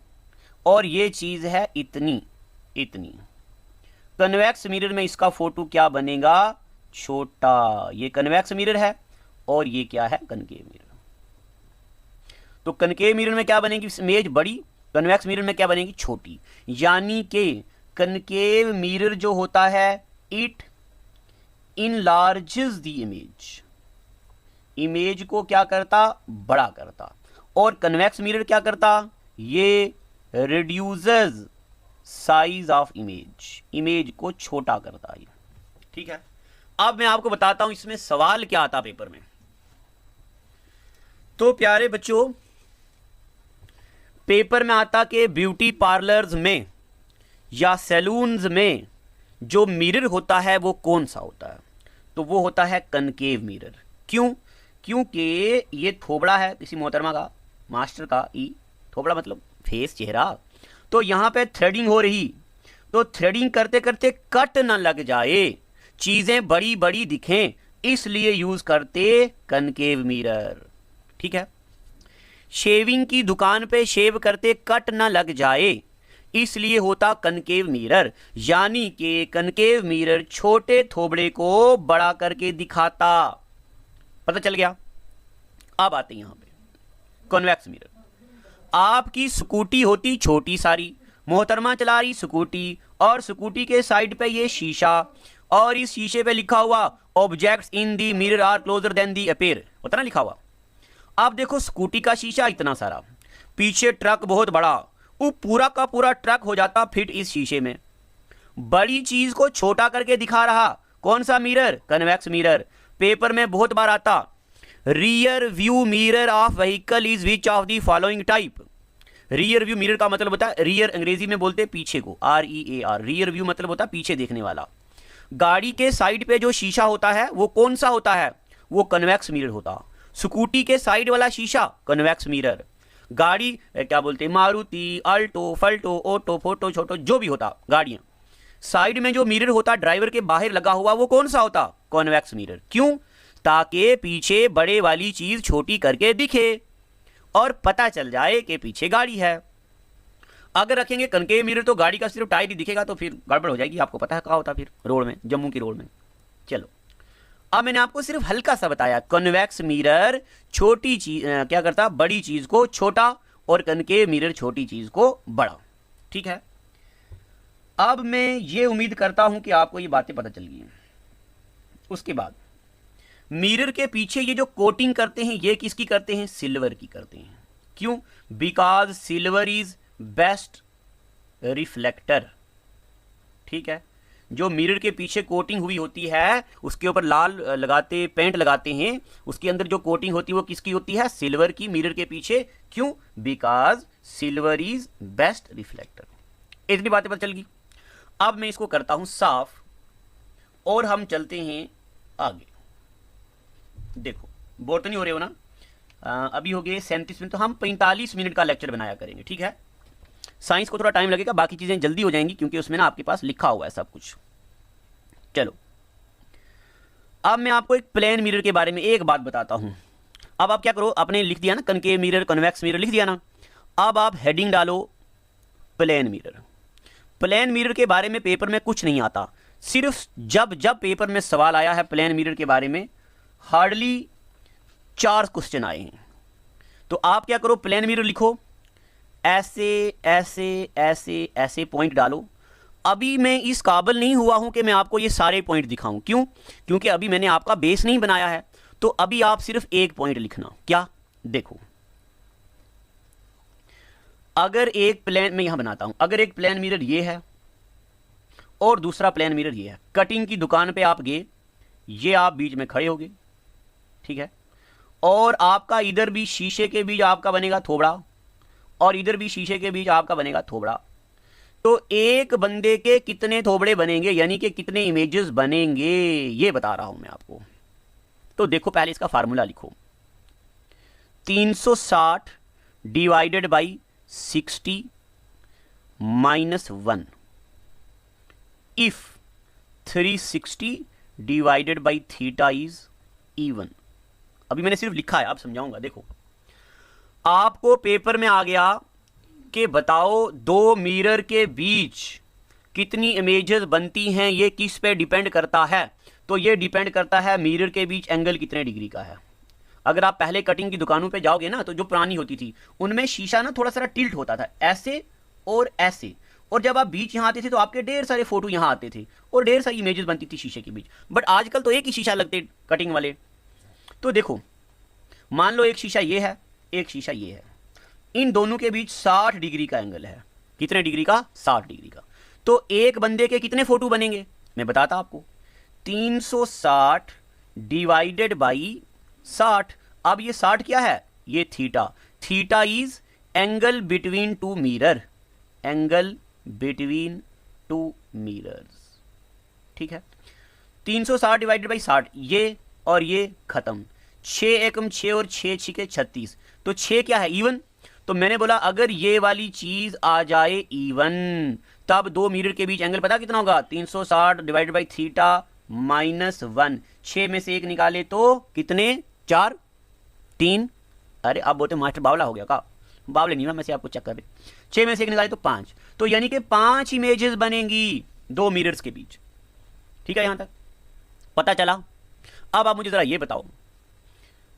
[SPEAKER 1] और ये चीज है इतनी इतनी, कन्वेक्स मिरर में इसका फोटो क्या बनेगा? छोटा। ये कन्वेक्स मिरर है और ये क्या है? Concave mirror. तो कनकेव मिरर में क्या बनेगी? इमेज बड़ी, कन्वेक्स मिरर में क्या बनेगी? छोटी। यानी कि कनकेव मिरर जो होता है, इट इनलार्जेस द इमेज। इमेज को क्या करता? बड़ा करता। और कन्वेक्स मिरर क्या करता? ये reduces size of image, image को छोटा करता है। ठीक है, अब मैं आपको बताता हूं इसमें सवाल क्या आता पेपर में। तो प्यारे बच्चों, पेपर में आता कि ब्यूटी पार्लर्स में या सैलून्स में जो मिरर होता है वो कौन सा होता है? तो वो होता है कनकेव मिरर। क्यों? क्योंकि ये थोबड़ा है किसी मोहतरमा का, मास्टर का। ई थोबड़ा मतलब फेस, चेहरा। तो यहां पे थ्रेडिंग हो रही, तो थ्रेडिंग करते करते कट ना लग जाए, चीजें बड़ी बड़ी दिखें, इसलिए यूज करते कनकेव मिरर। ठीक है, शेविंग की दुकान पे शेव करते कट ना लग जाए, इसलिए होता कनकेव मिरर। यानी कि कनकेव मिरर छोटे थोबड़े को बड़ा करके दिखाता। पता चल गया? अब आते हैं यहां पे कॉन्वेक्स मिरर। आपकी स्कूटी होती छोटी सारी, मोहतरमा चला रही स्कूटी, और स्कूटी के साइड पे ये शीशा, और इस शीशे पे लिखा हुआ objects in the mirror are closer than the appear, होता ना लिखा हुआ। आप देखो स्कूटी का शीशा इतना सारा, पीछे ट्रक बहुत बड़ा, वो पूरा का पूरा ट्रक हो जाता फिट इस शीशे में। बड़ी चीज को छोटा करके दिखा रहा कौन सा मिरर? Convex mirror. पेपर में बहुत बार आता, rear view mirror of vehicle is which of the following type. Rear view mirror का मतलब होता है, रियर अंग्रेजी में बोलते हैं पीछे को, REAR। रियर व्यू मतलब होता है पीछे देखने वाला। गाड़ी के साइड पे जो शीशा होता है वो कौन सा होता है? वो कन्वेक्स मिरर होता। स्कूटी के साइड वाला शीशा कन्वेक्स मिरर। गाड़ी क्या बोलते हैं, मारुति, अल्टो, फल्टो, ऑटो, फोटो, छोटो, जो भी होता गाड़ियां, साइड में जो मिरर होता ड्राइवर के बाहर लगा हुआ वो कौन सा होता? Convex mirror. क्यों? ताकि पीछे बड़े वाली चीज छोटी करके दिखे और पता चल जाए कि पीछे गाड़ी है। अगर रखेंगे कनकेव मिरर तो गाड़ी का सिर्फ टायर ही दिखेगा, तो फिर गड़बड़ हो जाएगी। आपको पता है कहाँ होता फिर? रोड में, जम्मू की रोड में। चलो, अब मैंने आपको सिर्फ हल्का सा बताया, कॉन्वेक्स मिरर छोटी चीज क्या करता? बड़ी चीज को छोटा, और कनकेव मिरर छोटी चीज को बड़ा। ठीक है, अब मैं ये उम्मीद करता हूं कि आपको ये बातें पता चल गई हैं। उसके बाद मिरर के पीछे ये जो कोटिंग करते हैं ये किसकी करते हैं? सिल्वर की करते हैं। क्यों? Because silver is best reflector. ठीक है, जो मिरर के पीछे कोटिंग हुई होती है उसके ऊपर लाल लगाते पेंट लगाते हैं, उसके अंदर जो कोटिंग होती है वो किसकी होती है? सिल्वर की, मिरर के पीछे। क्यों? Because silver is best reflector. इतनी बातें पता चल गई। अब मैं इसको करता हूं साफ और हम चलते हैं आगे। देखो बोर तो नहीं हो रहे हो ना? अभी हो गए 37 मिनट, तो हम 45 मिनट का लेक्चर बनाया करेंगे। ठीक है, साइंस को थोड़ा टाइम लगेगा, बाकी चीजें जल्दी हो जाएंगी क्योंकि उसमें ना आपके पास लिखा हुआ है सब कुछ। चलो अब मैं आपको एक प्लेन मिरर के बारे में एक बात बताता हूं। अब आप क्या करो, आपने लिख दिया ना कनकेव मिरर, कन्वेक्स मिरर लिख दिया ना। अब आप हेडिंग डालो प्लेन मिरर। प्लेन मिरर के बारे में पेपर में कुछ नहीं आता, सिर्फ जब जब पेपर में सवाल आया है प्लेन मिरर के बारे में हार्डली 4 क्वेश्चन आए हैं। तो आप क्या करो, प्लेन मिरर लिखो, ऐसे ऐसे ऐसे ऐसे पॉइंट डालो। अभी मैं इस काबिल नहीं हुआ हूं कि मैं आपको ये सारे पॉइंट दिखाऊं। क्यों? क्योंकि अभी मैंने आपका बेस नहीं बनाया है। तो अभी आप सिर्फ एक पॉइंट लिखना। क्या? देखो, अगर एक प्लेन, मैं यहां बनाता हूं, अगर एक प्लेन मिरर ये है और दूसरा प्लेन मिरर ये है, कटिंग की दुकान पे आप गए, ये आप बीच में खड़े हो गए। ठीक है, और आपका इधर भी शीशे के बीच आपका बनेगा थोबड़ा और इधर भी शीशे के बीच आपका बनेगा थोबड़ा। तो एक बंदे के कितने थोबड़े बनेंगे, यानी कि कितने इमेजेस बनेंगे, ये बता रहा हूं मैं आपको। तो देखो पहले इसका फार्मूला लिखो, 360 divided by 60 minus 1 if 360 divided by theta is even. अभी मैंने सिर्फ लिखा है, आप समझाऊंगा। देखो आपको पेपर में आ गया कि बताओ दो मिरर के बीच कितनी इमेजेस बनती हैं, ये किस पे डिपेंड करता है? तो ये डिपेंड करता है मिरर के बीच एंगल कितने डिग्री का है। अगर आप पहले कटिंग की दुकानों पे जाओगे ना, तो जो पुरानी होती थी उनमें शीशा ना थोड़ा सा टिल्ट होता था, ऐसे और ऐसे, और जब आप बीच यहाँ आते थे तो आपके ढेर सारे फोटो यहाँ आते थे और ढेर सारी इमेजेस बनती थी शीशे के बीच। बट आजकल तो एक ही शीशा लगते कटिंग वाले। तो देखो मान लो एक शीशा ये है, एक शीशा ये है, इन दोनों के बीच 60 डिग्री का एंगल है। कितने डिग्री का? 60 डिग्री का। तो एक बंदे के कितने फोटो बनेंगे मैं बताता आपको, 360 डिवाइडेड बाई 60। अब ये 60 क्या है? ये theta. Theta is angle between two mirror, angle between to mirrors. ठीक है, 360 डिवाइडेड बाई 60, ये और ये खत्म। 6 एकम 6 और 6 छिके 36, तो 6 क्या है? इवन। तो मैंने बोला अगर ये वाली चीज आ जाए इवन, तब दो मिरर के बीच एंगल पता कितना होगा? 360 डिवाइडेड बाई थीटा माइनस 1। 6 में से 1 निकाले तो कितने? 4 3। अरे आप बोलते मास्टर बावला हो गया का? बावले नहीं, मैं से आपको चेक कर रहे। 6 में से 1 निकाले तो 5, तो यानी कि 5 इमेजेस बनेंगी दो मिरर्स के बीच। ठीक है, यहां तक पता चला? अब आप मुझे जरा ये बताओ,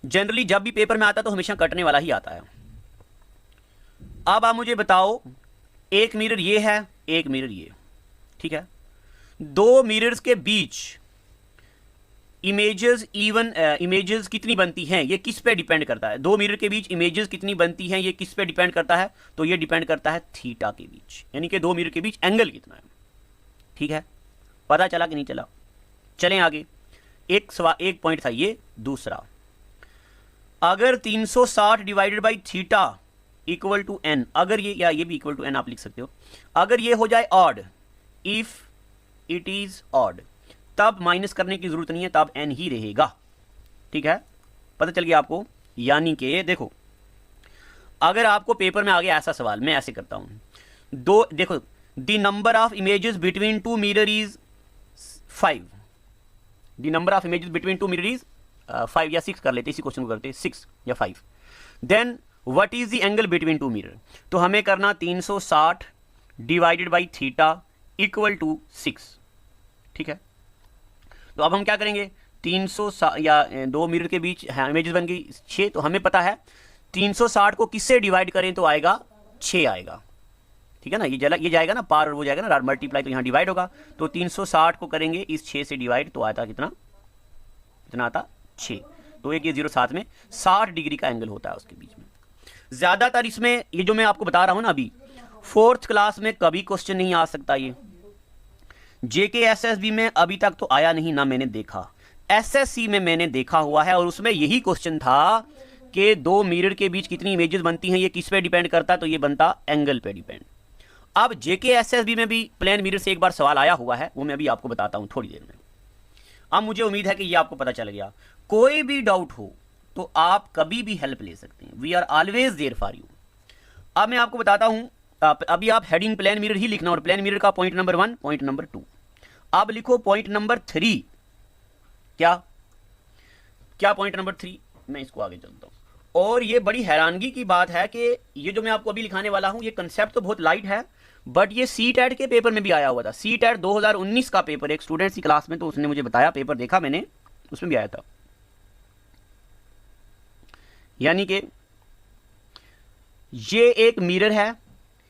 [SPEAKER 1] जनरली जब भी पेपर में आता तो हमेशा कटने वाला ही आता है। अब आप मुझे बताओ, एक मिरर ये है, एक मिरर ये, ठीक है, दो मिरर्स के बीच इमेजेस इवन इमेजेस कितनी बनती हैं, ये किस पे डिपेंड करता है? दो मिरर के बीच इमेजेस कितनी बनती हैं, ये किस पे डिपेंड करता है? तो ये डिपेंड करता है थीटा के बीच, यानी कि दो मिरर के बीच एंगल कितना है। ठीक है, पता चला कि नहीं चला? चलें आगे। एक पॉइंट था ये। दूसरा, अगर 360 divided by theta equal to N, अगर ये, या ये भी इक्वल टू एन आप लिख सकते हो, अगर ये हो जाए odd, if it is odd, तब माइनस करने की जरूरत नहीं है, तब एन ही रहेगा। ठीक है, पता चल गया आपको? यानी कि देखो, अगर आपको पेपर में आ गया ऐसा सवाल, मैं ऐसे करता हूं, दो देखो, the number of images between two mirror is 5, the number of images between two mirror is 5 या 6 कर लेते, इसी क्वेश्चन को करते 6 या 5। Then what is the angle between two mirror? तो हमें करना 360 divided by theta equal to 6। ठीक है, तो अब हम क्या करेंगे, 360 या दो मिरर के बीच इमेजेस बन गई 6, तो हमें पता है 360 को किससे डिवाइड करें तो आएगा 6 आएगा। ठीक है ना, ये जाएगा ना पार और वो जाएगा ना मल्टीप्लाई, तो यहाँ डिवाइड होगा, तो 360 को करेंगे इस 6 से डिवाइड, तो आता कितना, कितना आता 6, तो एक ये 0 साथ में 60 डिग्री का एंगल होता है उसके बीच में। ज़्यादातर इसमें ये जो मैं आपको बता रहा हूँ ना अभी, 4th क्लास में कभी क्वेश्चन नहीं आ सकता, ये JKSSB में अभी तक तो आया नहीं, ना मैंने देखा, SSC में मैंने देखा हुआ है, और उसमें यही क्वेश्चन था कि दो मिरर के बीच कितनी इमेजेस बनती हैं, ये किस पे डिपेंड करता है, तो ये बनता एंगल पे डिपेंड। अब JKSSB में भी प्लेन मिरर से एक बार सवाल आया हुआ है, वो मैं अभी आपको बताता हूं थोड़ी देर में। अब मुझे उम्मीद है कि ये आपको पता चल गया। कोई भी डाउट हो तो आप कभी भी हेल्प ले सकते हैं, we are always there for you. अब मैं आपको बताता हूं, अभी आप हेडिंग प्लेन मिरर ही लिखना, और प्लेन मिरर का पॉइंट नंबर 1, पॉइंट नंबर 2। अब लिखो पॉइंट नंबर 3, क्या क्या पॉइंट नंबर 3, मैं इसको आगे चलता हूं। और ये बड़ी हैरानगी की बात है कि ये जो मैं आपको अभी लिखाने वाला हूं, ये कंसेप्ट तो बहुत लाइट है, बट ये CTET के पेपर में भी आया हुआ था। CTET 2019 का पेपर, एक स्टूडेंट की क्लास में, तो उसने मुझे बताया, पेपर देखा मैंने, उसमें भी आया था। यानी कि ये एक मिरर है,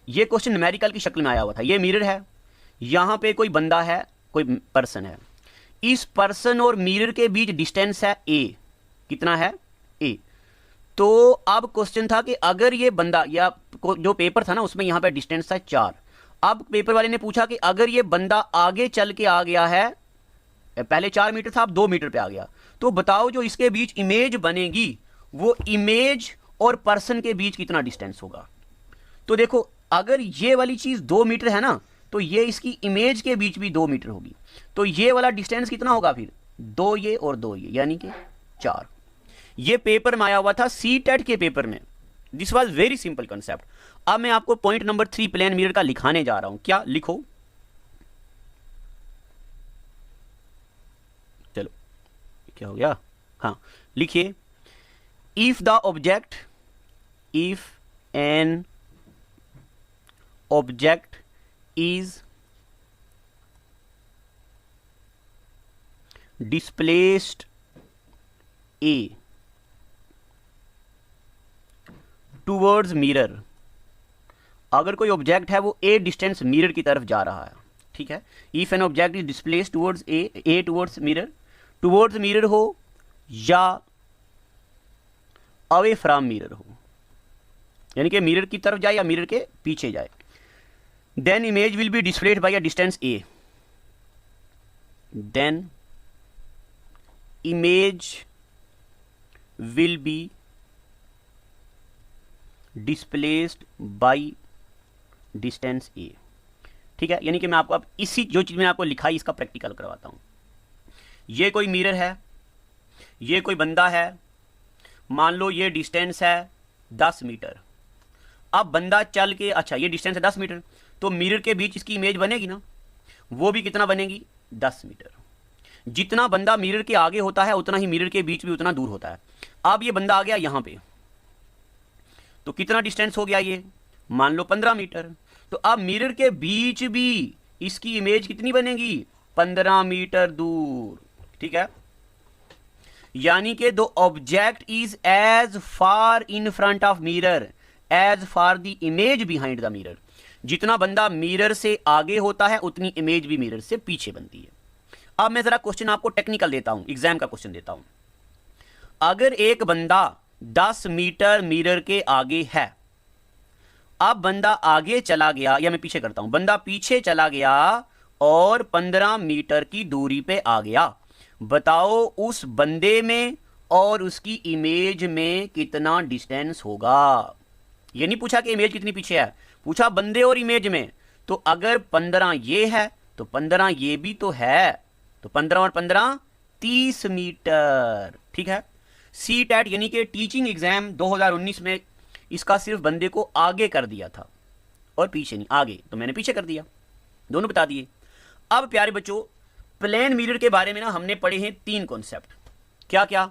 [SPEAKER 1] ये क्वेश्चन न्यूमेरिकल की शक्ल में आया हुआ था। ये मिरर है, यहां पे कोई बंदा है, कोई पर्सन है, इस पर्सन और मिरर के बीच डिस्टेंस है A, कितना है A। तो अब क्वेश्चन था कि अगर ये बंदा, या जो पेपर था ना उसमें यहां पे डिस्टेंस था 4। अब पेपर वाले ने पूछा कि अगर ये बंदा आगे चल के आ गया है, पहले 4 मीटर था, अब 2 मीटर पे आ गया, तो बताओ जो इसके बीच इमेज बनेगी, वो इमेज और पर्सन के बीच कितना डिस्टेंस होगा। तो देखो, अगर ये वाली चीज 2 मीटर है ना, तो ये इसकी इमेज के बीच भी 2 मीटर होगी, तो ये वाला डिस्टेंस कितना होगा फिर, 2 ये और 2 ये, यानी कि 4। ये पेपर में आया हुआ था, CTET के पेपर में। This was very simple concept. अब मैं आपको पॉइंट नंबर 3 प्लेन मिरर का लिखाने जा रहा हूं। क्या लिखो, चलो क्या हो गया, हाँ लिखिए, if the object, if an object is displaced A towards mirror, अगर कोई ऑब्जेक्ट है वो A डिस्टेंस मिरर की तरफ जा रहा है, ठीक है। If an object is displaced towards A towards mirror हो या अवे फ्रॉम मिरर हो, यानी कि मिरर की तरफ जाए या मिरर के पीछे जाए, then image will be displayed by a distance A, then image will be displaced by distance A, ठीक है। यानी कि मैं आपको अब इसी जो चीज मैंने आपको लिखाई इसका प्रैक्टिकल करवाता हूं। ये कोई मिरर है, ये कोई बंदा है, मान लो ये डिस्टेंस है 10 मीटर। अब बंदा चल के, अच्छा ये डिस्टेंस है 10 मीटर, तो मिरर के बीच इसकी इमेज बनेगी ना, वो भी कितना बनेगी, 10 मीटर। जितना बंदा मिरर के आगे होता है उतना ही मिरर के बीच भी उतना दूर होता है। अब ये बंदा आ गया यहां पे, तो कितना डिस्टेंस हो गया ये, मान लो 15 मीटर। तो अब मिरर के बीच भी इसकी इमेज कितनी बनेगी, 15 मीटर दूर, ठीक है। यानी कि the object is as far in front of mirror as far the image behind the mirror. जितना बंदा मिरर से आगे होता है उतनी इमेज भी मिरर से पीछे बनती है। अब मैं जरा क्वेश्चन आपको टेक्निकल देता हूं, एग्जाम का क्वेश्चन देता हूं। अगर एक बंदा 10 मीटर मिरर के आगे है, अब बंदा आगे चला गया, या मैं पीछे करता हूं, बंदा पीछे चला गया और 15 मीटर की दूरी पे आ गया, बताओ उस बंदे में और उसकी इमेज में कितना डिस्टेंस होगा। ये नहीं पूछा कि इमेज कितनी पीछे है, पूछा बंदे और इमेज में। तो अगर 15 ये है तो 15 ये भी तो है, तो 15 और 15 30 मीटर, ठीक है। CTET यानी कि टीचिंग एग्जाम 2019 में इसका सिर्फ बंदे को आगे कर दिया था और पीछे नहीं, आगे तो मैंने पीछे कर दिया, दोनों बता दिए। अब प्यारे बच्चों, प्लेन मिरर के बारे में ना हमने पढ़े हैं 3 कॉन्सेप्ट। क्या क्या,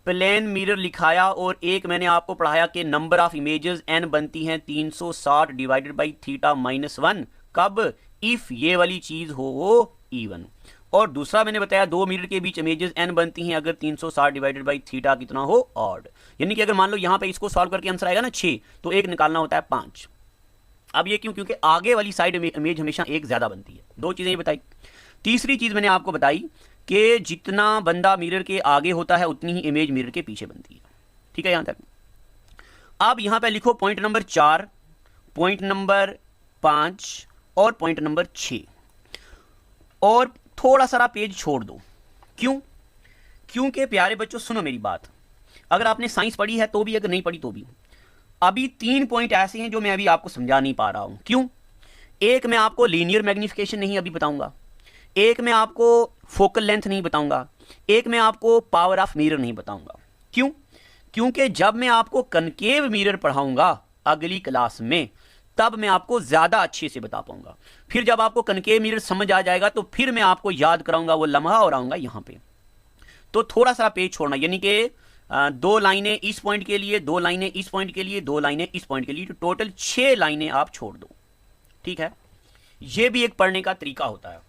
[SPEAKER 1] प्लेन मिरर लिखाया, और एक मैंने आपको पढ़ाया कि नंबर ऑफ इमेजेस n बनती हैं 360 डिवाइडेड बाई θ-1, कब, इफ ये वाली चीज हो इवन। और दूसरा मैंने बताया 2 मिरर के बीच इमेजेस n बनती हैं अगर 360 डिवाइडेड बाई θ कितना हो, ऑड। यानी कि अगर मान लो यहां पे इसको सॉल्व करके आंसर आएगा ना 6, तो एक निकालना होता है 5। अब ये क्यों? क्योंकि आगे वाली साइड इमेज हमेशा एक ज़्यादा बनती है। दो चीज़ें ये बताई। तीसरी चीज़ मैंने आपको बताई कि जितना बंदा मिरर के आगे होता है उतनी ही इमेज मिरर के पीछे बनती है। ठीक है यहाँ तक। अब यहाँ पे लिखो पॉइंट नंबर 4, पॉइंट नंबर 5 और पॉइंट नंबर 6, और थोड़ा सारा पेज छोड़ दो। क्यों? क्योंकि प्यारे बच्चों सुनो मेरी बात, अगर आपने साइंस पढ़ी है तो भी, अगर नहीं पढ़ी तो भी, अभी 3 पॉइंट ऐसे हैं जो मैं अभी आपको समझा नहीं पा रहा हूं। क्यों? एक मैं आपको लीनियर मैग्नीफिकेशन नहीं अभी बताऊंगा, एक मैं आपको फोकल लेंथ नहीं बताऊंगा, एक मैं आपको पावर ऑफ मिरर नहीं बताऊंगा। क्यों? क्योंकि जब मैं आपको कनकेव मिरर पढ़ाऊंगा अगली क्लास में, तब मैं आपको ज़्यादा अच्छे से बता पाऊंगा। फिर जब आपको कनकेव मिरर समझ आ जाएगा तो फिर मैं आपको याद कराऊंगा वो लम्हा और आऊंगा यहाँ पे। तो थोड़ा सा पेज छोड़ना, यानी कि 2 लाइनें इस पॉइंट के लिए, 2 लाइनें इस पॉइंट के लिए, 2 लाइनें इस पॉइंट के लिए, तो टोटल 6 लाइनें आप छोड़ दो। ठीक है, ये भी एक पढ़ने का तरीका होता है।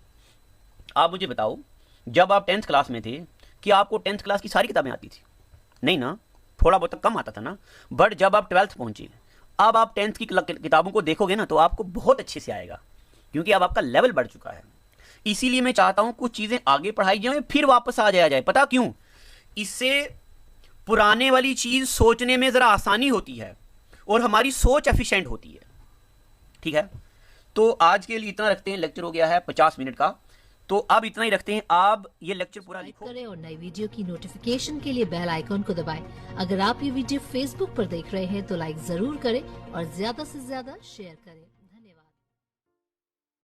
[SPEAKER 1] आप मुझे बताओ, जब आप 10th क्लास में थे, कि आपको 10th क्लास की सारी किताबें आती थी? नहीं ना, थोड़ा बहुत कम आता था ना। बट जब आप 12th पहुंचे, अब आप 10th की किताबों को देखोगे ना तो आपको बहुत अच्छे से आएगा, क्योंकि अब आपका लेवल बढ़ चुका है। इसीलिए मैं चाहता हूं कुछ चीजें आगे पढ़ाई जाए फिर वापस आ जाया जाए। पता क्यों? इससे पुराने वाली चीज सोचने में जरा आसानी होती है और हमारी सोच एफिशिएंट होती है। ठीक है, तो आज के लिए इतना रखते हैं। लेक्चर हो गया है 50 मिनट का, तो अब इतना ही रखते हैं। आप ये लेक्चर पूरा लिखो
[SPEAKER 2] करें और नई वीडियो की नोटिफिकेशन के लिए बेल आइकॉन को दबाएं। अगर आप ये वीडियो फेसबुक पर देख रहे हैं तो लाइक जरूर करें और ज्यादा से ज्यादा शेयर करें।